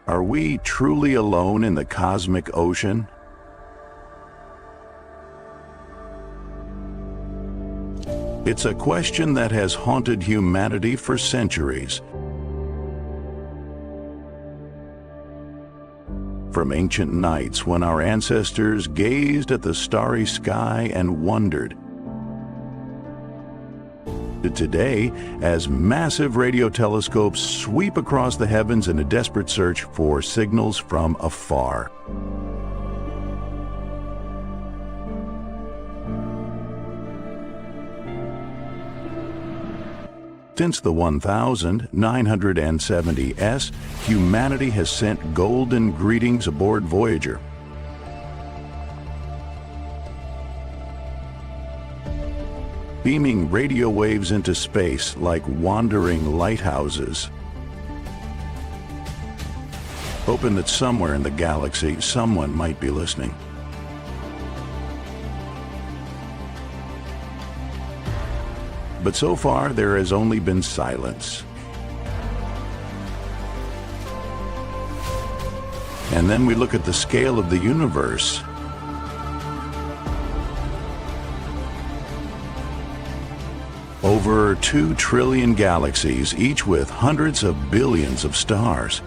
Are we truly alone in the cosmic ocean? It's a question that has haunted humanity for centuries. From ancient nights when our ancestors gazed at the starry sky and wondered, to today, as massive radio telescopes sweep across the heavens in a desperate search for signals from afar. Since the 1970s, humanity has sent golden greetings aboard Voyager. Beaming radio waves into space like wandering lighthouses, hoping that somewhere in the galaxy someone might be listening. But so far, there has only been silence. And then we look at the scale of the universe. Over 2 trillion galaxies, each with hundreds of billions of stars.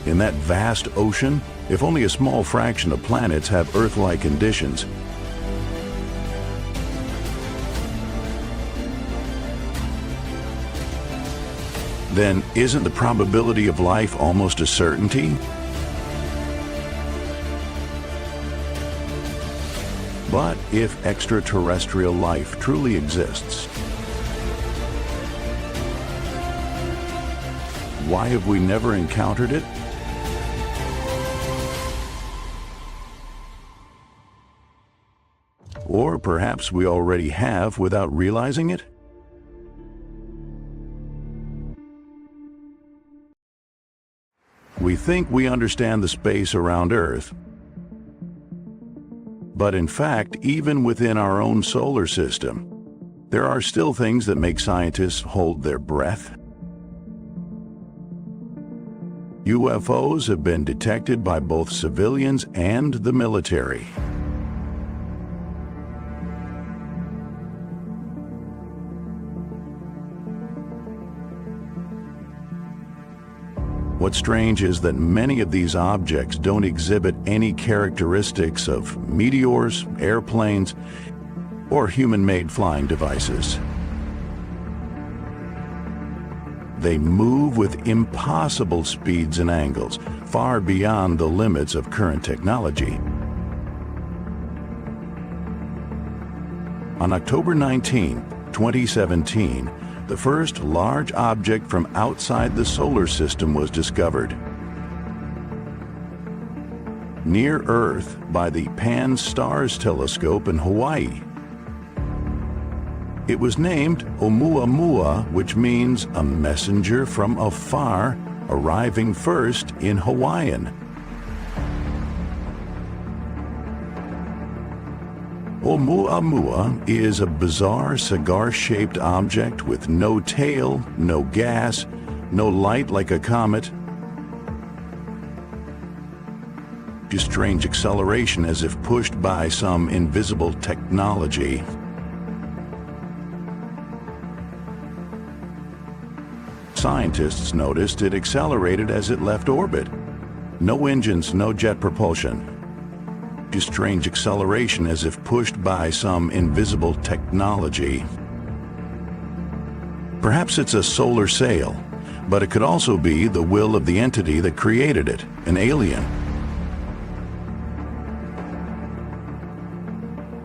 In that vast ocean, if only a small fraction of planets have Earth-like conditions, then isn't the probability of life almost a certainty? But if extraterrestrial life truly exists, why have we never encountered it? Or perhaps we already have without realizing it? We think we understand the space around Earth, but in fact, even within our own solar system, there are still things that make scientists hold their breath. UFOs have been detected by both civilians and the military. What's strange is that many of these objects don't exhibit any characteristics of meteors, airplanes, or human-made flying devices. They move with impossible speeds and angles, far beyond the limits of current technology. On October 19, 2017, the first large object from outside the solar system was discovered. Near Earth by the Pan-STARRS telescope in Hawaii. It was named Oumuamua, which means a messenger from afar, arriving first in Hawaiian. Oumuamua is a bizarre cigar-shaped object with no tail, no gas, no light like a comet, just strange acceleration as if pushed by some invisible technology. Scientists noticed it accelerated as it left orbit. No engines, no jet propulsion. Just strange acceleration as if pushed by some invisible technology. Perhaps it's a solar sail, but it could also be the will of the entity that created it, an alien.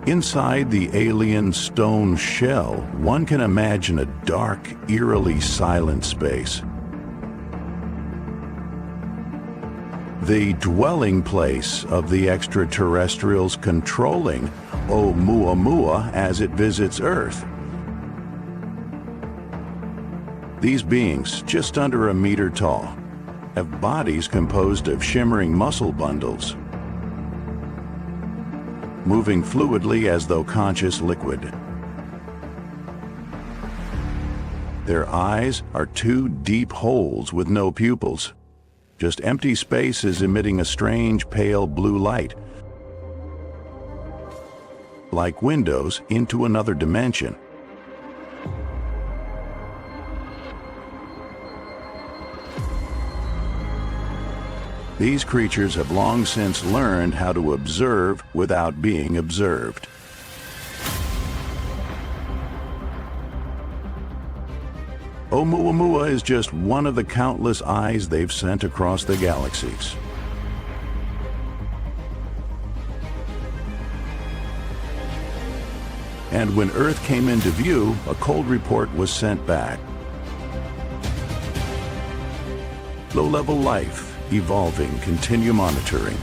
Inside the alien stone shell, one can imagine a dark, eerily silent space. The dwelling place of the extraterrestrials controlling Oumuamua as it visits Earth. These beings, just under a meter tall, have bodies composed of shimmering muscle bundles, moving fluidly as though conscious liquid. Their eyes are two deep holes with no pupils. Just empty spaces emitting a strange pale blue light, like windows into another dimension. These creatures have long since learned how to observe without being observed. Oumuamua is just one of the countless eyes they've sent across the galaxies. And when Earth came into view, a cold report was sent back. Low-level life, evolving, continue monitoring.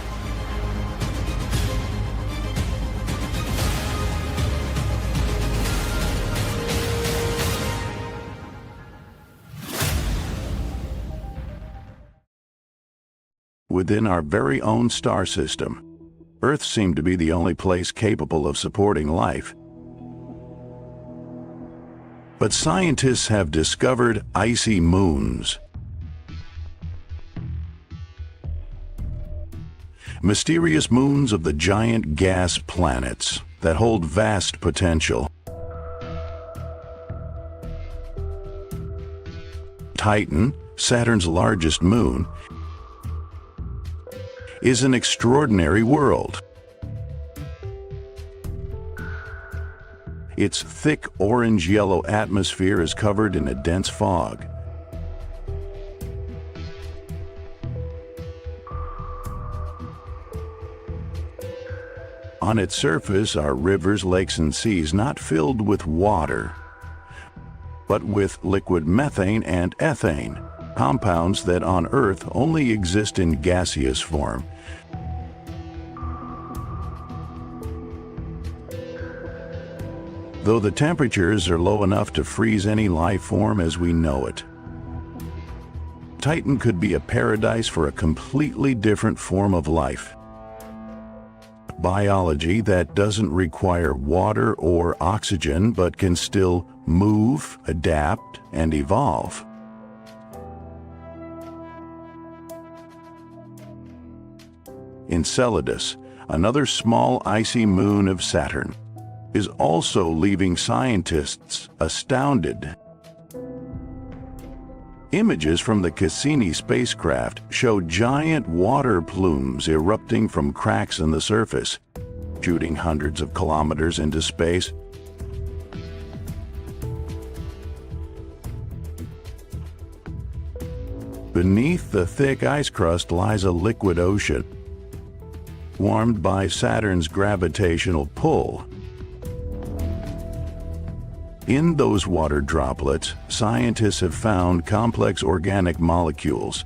Within our very own star system, Earth seemed to be the only place capable of supporting life. But scientists have discovered icy moons. Mysterious moons of the giant gas planets that hold vast potential. Titan, Saturn's largest moon, is an extraordinary world. Its thick orange-yellow atmosphere is covered in a dense fog. On its surface are rivers, lakes, and seas not filled with water, but with liquid methane and ethane, compounds that on Earth only exist in gaseous form. Though the temperatures are low enough to freeze any life form as we know it. Titan could be a paradise for a completely different form of life. Biology that doesn't require water or oxygen but can still move, adapt, and evolve. Enceladus, another small icy moon of Saturn, is also leaving scientists astounded. Images from the Cassini spacecraft show giant water plumes erupting from cracks in the surface, shooting hundreds of kilometers into space. Beneath the thick ice crust lies a liquid ocean, warmed by Saturn's gravitational pull. In those water droplets, scientists have found complex organic molecules,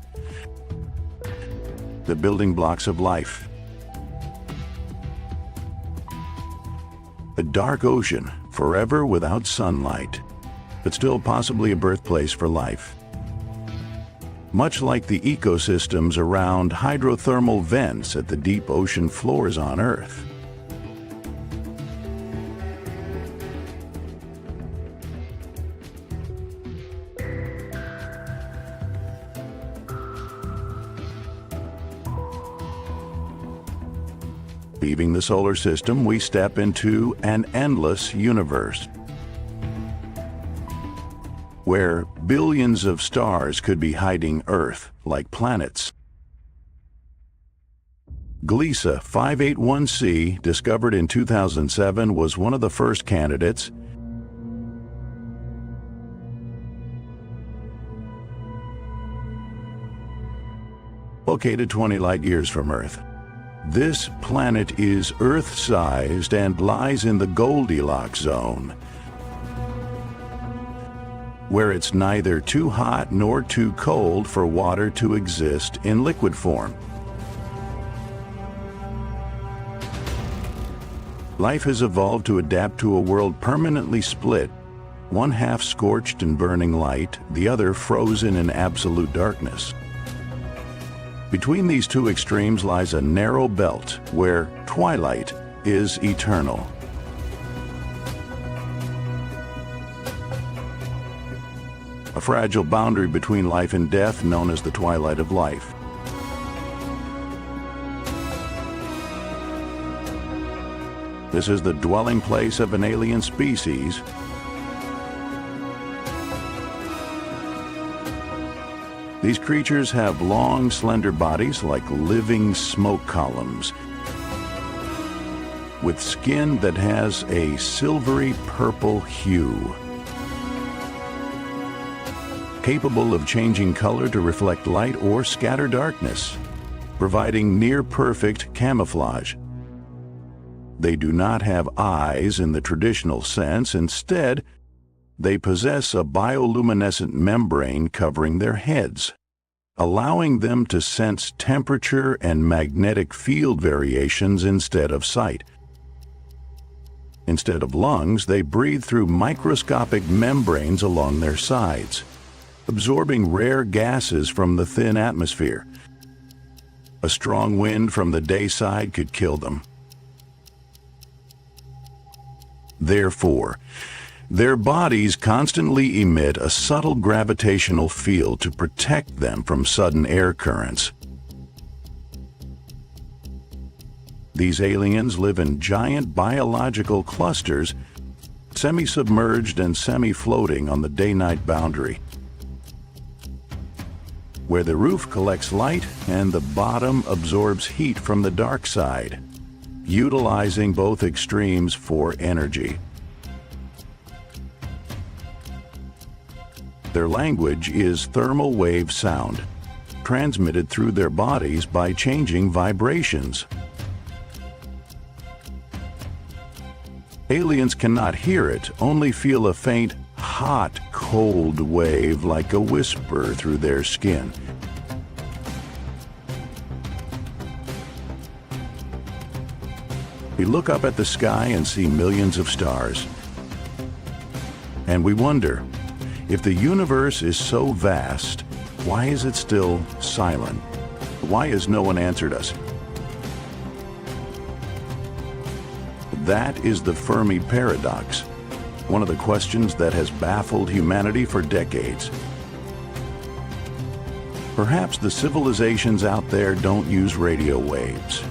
the building blocks of life. A dark ocean, forever without sunlight, but still possibly a birthplace for life. Much like the ecosystems around hydrothermal vents at the deep ocean floors on Earth. Leaving the solar system, we step into an endless universe, where billions of stars could be hiding Earth like planets. Gliese 581c, discovered in 2007, was one of the first candidates. Located 20 light-years from Earth. This planet is Earth-sized and lies in the Goldilocks zone, where it's neither too hot nor too cold for water to exist in liquid form. Life has evolved to adapt to a world permanently split, one half scorched in burning light, the other frozen in absolute darkness. Between these two extremes lies a narrow belt where twilight is eternal. a fragile boundary between life and death known as the twilight of life. This is the dwelling place of an alien species. These creatures have long, slender bodies like living smoke columns, with skin that has a silvery purple hue, capable of changing color to reflect light or scatter darkness, providing near-perfect camouflage. They do not have eyes in the traditional sense. Instead, they possess a bioluminescent membrane covering their heads, allowing them to sense temperature and magnetic field variations instead of sight. Instead of lungs, they breathe through microscopic membranes along their sides, absorbing rare gases from the thin atmosphere. A strong wind from the day side could kill them. Therefore, their bodies constantly emit a subtle gravitational field to protect them from sudden air currents. These aliens live in giant biological clusters, semi-submerged and semi-floating on the day-night boundary, where the roof collects light and the bottom absorbs heat from the dark side, utilizing both extremes for energy. Their language is thermal wave sound, transmitted through their bodies by changing vibrations. Aliens cannot hear it, only feel a faint, hot, cold wave like a whisper through their skin. We look up at the sky and see millions of stars. And we wonder, if the universe is so vast, why is it still silent? Why has no one answered us? That is the Fermi paradox, one of the questions that has baffled humanity for decades. Perhaps the civilizations out there don't use radio waves,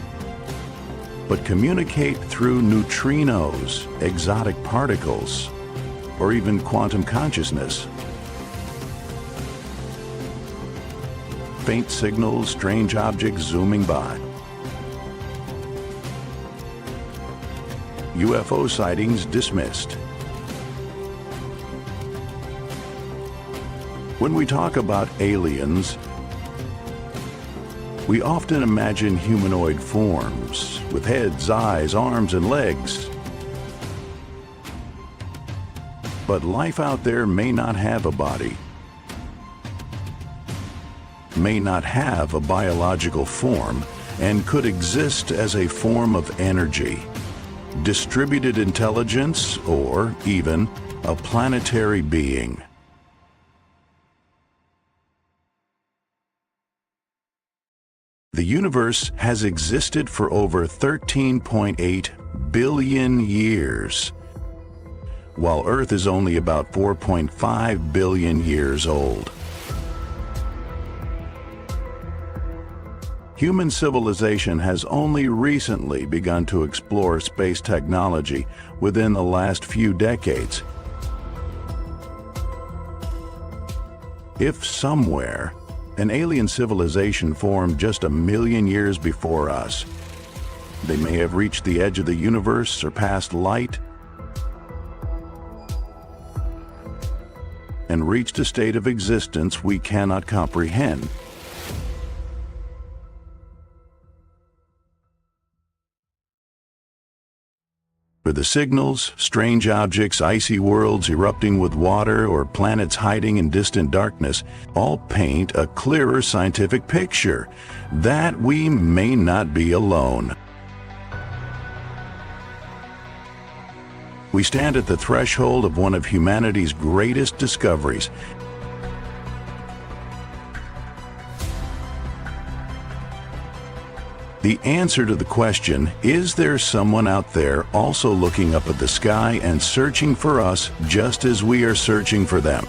but communicate through neutrinos, exotic particles, or even quantum consciousness. Faint signals, strange objects zooming by. UFO sightings dismissed. When we talk about aliens, we often imagine humanoid forms with heads, eyes, arms, and legs. But life out there may not have a body, may not have a biological form, and could exist as a form of energy, distributed intelligence, or even a planetary being. The universe has existed for over 13.8 billion years, while Earth is only about 4.5 billion years old. Human civilization has only recently begun to explore space technology within the last few decades. If somewhere an alien civilization formed just 1 million years before us, they may have reached the edge of the universe, surpassed light, and reached a state of existence we cannot comprehend. For the signals, strange objects, icy worlds erupting with water, or planets hiding in distant darkness, all paint a clearer scientific picture that we may not be alone. We stand at the threshold of one of humanity's greatest discoveries. The answer to the question, is there someone out there also looking up at the sky and searching for us just as we are searching for them?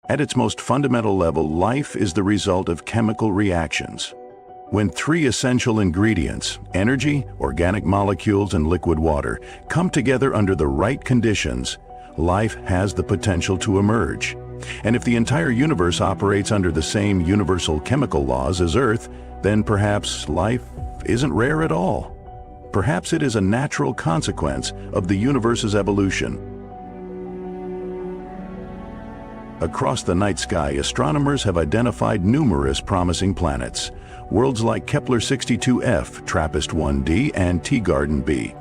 At its most fundamental level, life is the result of chemical reactions. When three essential ingredients, energy, organic molecules, and liquid water, come together under the right conditions, life has the potential to emerge. And if the entire universe operates under the same universal chemical laws as Earth, then perhaps life isn't rare at all. Perhaps it is a natural consequence of the universe's evolution. Across the night sky, astronomers have identified numerous promising planets, worlds like Kepler-62f, TRAPPIST-1d, and Teegarden b.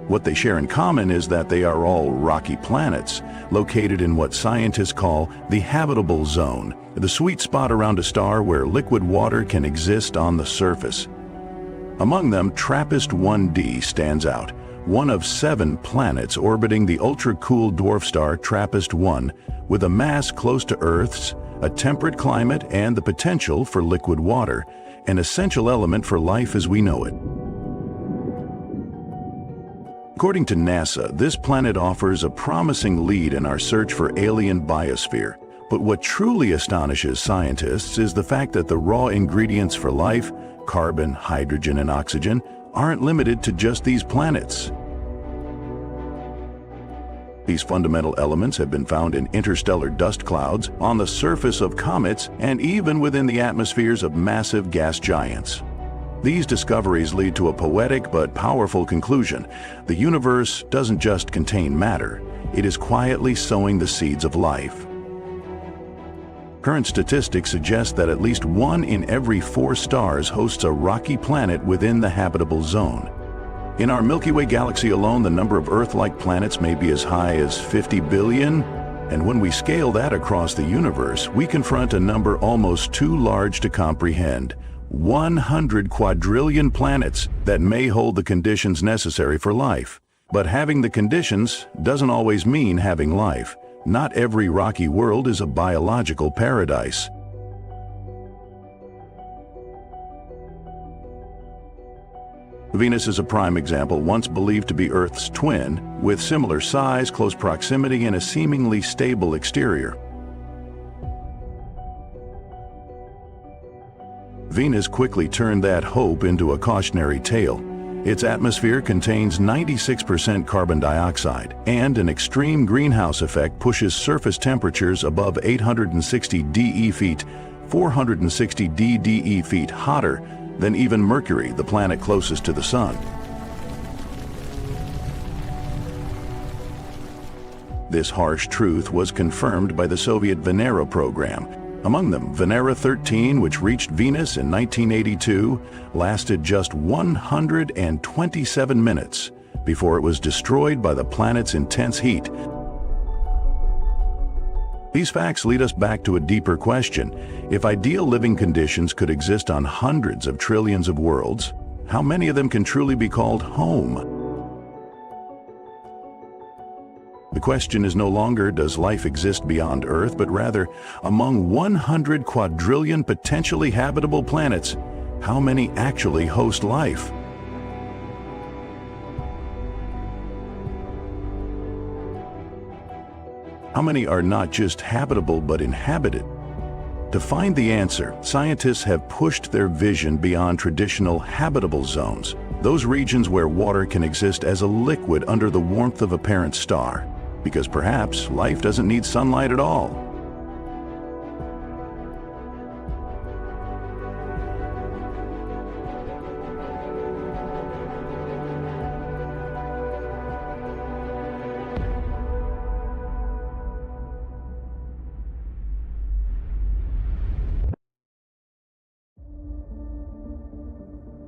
What they share in common is that they are all rocky planets, located in what scientists call the habitable zone, the sweet spot around a star where liquid water can exist on the surface. Among them, TRAPPIST-1d stands out, one of 7 planets orbiting the ultra-cool dwarf star TRAPPIST-1, with a mass close to Earth's, a temperate climate, and the potential for liquid water, an essential element for life as we know it. According to NASA, this planet offers a promising lead in our search for alien biosphere. But what truly astonishes scientists is the fact that the raw ingredients for life, carbon, hydrogen, and oxygen, aren't limited to just these planets. These fundamental elements have been found in interstellar dust clouds, on the surface of comets, and even within the atmospheres of massive gas giants. These discoveries lead to a poetic but powerful conclusion. The universe doesn't just contain matter, it is quietly sowing the seeds of life. Current statistics suggest that at least 1 in every 4 stars hosts a rocky planet within the habitable zone. In our Milky Way galaxy alone, the number of Earth-like planets may be as high as 50 billion, and when we scale that across the universe, we confront a number almost too large to comprehend. 100 quadrillion planets that may hold the conditions necessary for life. But having the conditions doesn't always mean having life. Not every rocky world is a biological paradise. Venus is a prime example, once believed to be Earth's twin, with similar size, close proximity, and a seemingly stable exterior. Venus quickly turned that hope into a cautionary tale. Its atmosphere contains 96% carbon dioxide, and an extreme greenhouse effect pushes surface temperatures above 860 DE feet, 460 DDE feet hotter than even Mercury, the planet closest to the Sun. This harsh truth was confirmed by the Soviet Venera program. Among them, Venera 13, which reached Venus in 1982, lasted just 127 minutes before it was destroyed by the planet's intense heat. These facts lead us back to a deeper question. If ideal living conditions could exist on hundreds of trillions of worlds, how many of them can truly be called home? The question is no longer, does life exist beyond Earth, but rather, among 100 quadrillion potentially habitable planets, how many actually host life? How many are not just habitable but inhabited? To find the answer, scientists have pushed their vision beyond traditional habitable zones, those regions where water can exist as a liquid under the warmth of a parent star, because perhaps life doesn't need sunlight at all.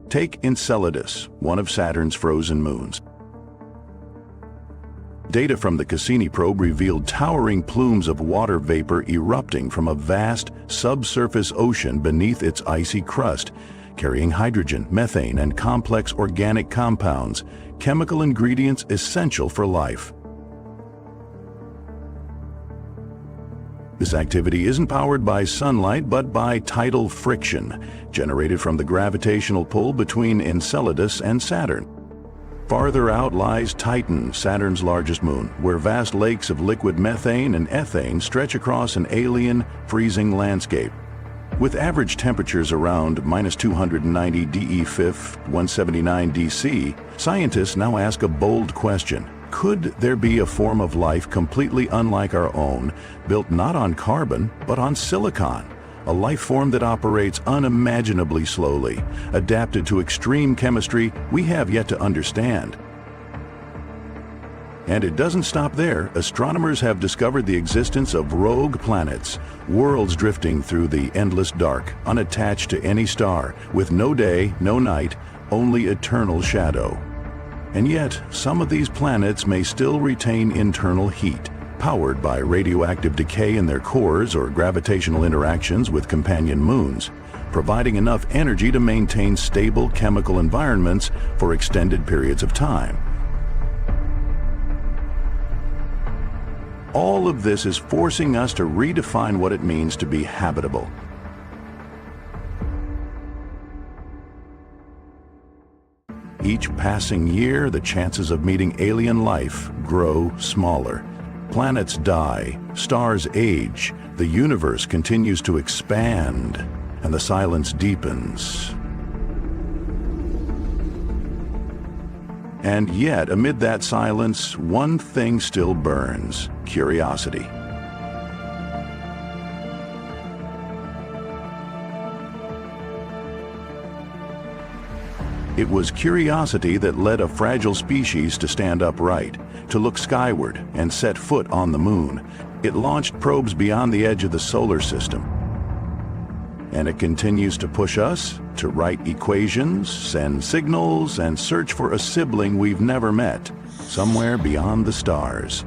Take Enceladus, one of Saturn's frozen moons. Data from the Cassini probe revealed towering plumes of water vapor erupting from a vast subsurface ocean beneath its icy crust, carrying hydrogen, methane, and complex organic compounds, chemical ingredients essential for life. This activity isn't powered by sunlight, but by tidal friction, generated from the gravitational pull between Enceladus and Saturn. Farther out lies Titan, Saturn's largest moon, where vast lakes of liquid methane and ethane stretch across an alien, freezing landscape. With average temperatures around minus 290 DE5, 179 DC, scientists now ask a bold question. Could there be a form of life completely unlike our own, built not on carbon, but on silicon? A life form that operates unimaginably slowly, adapted to extreme chemistry we have yet to understand. And it doesn't stop there. Astronomers have discovered the existence of rogue planets, worlds drifting through the endless dark, unattached to any star, with no day, no night, only eternal shadow. And yet, some of these planets may still retain internal heat, powered by radioactive decay in their cores or gravitational interactions with companion moons, providing enough energy to maintain stable chemical environments for extended periods of time. All of this is forcing us to redefine what it means to be habitable. Each passing year, the chances of meeting alien life grow smaller. Planets die, stars age, the universe continues to expand, and the silence deepens. And yet, amid that silence, one thing still burns: curiosity. It was curiosity that led a fragile species to stand upright, to look skyward and set foot on the moon. It launched probes beyond the edge of the solar system. And it continues to push us to write equations, send signals, and search for a sibling we've never met, somewhere beyond the stars.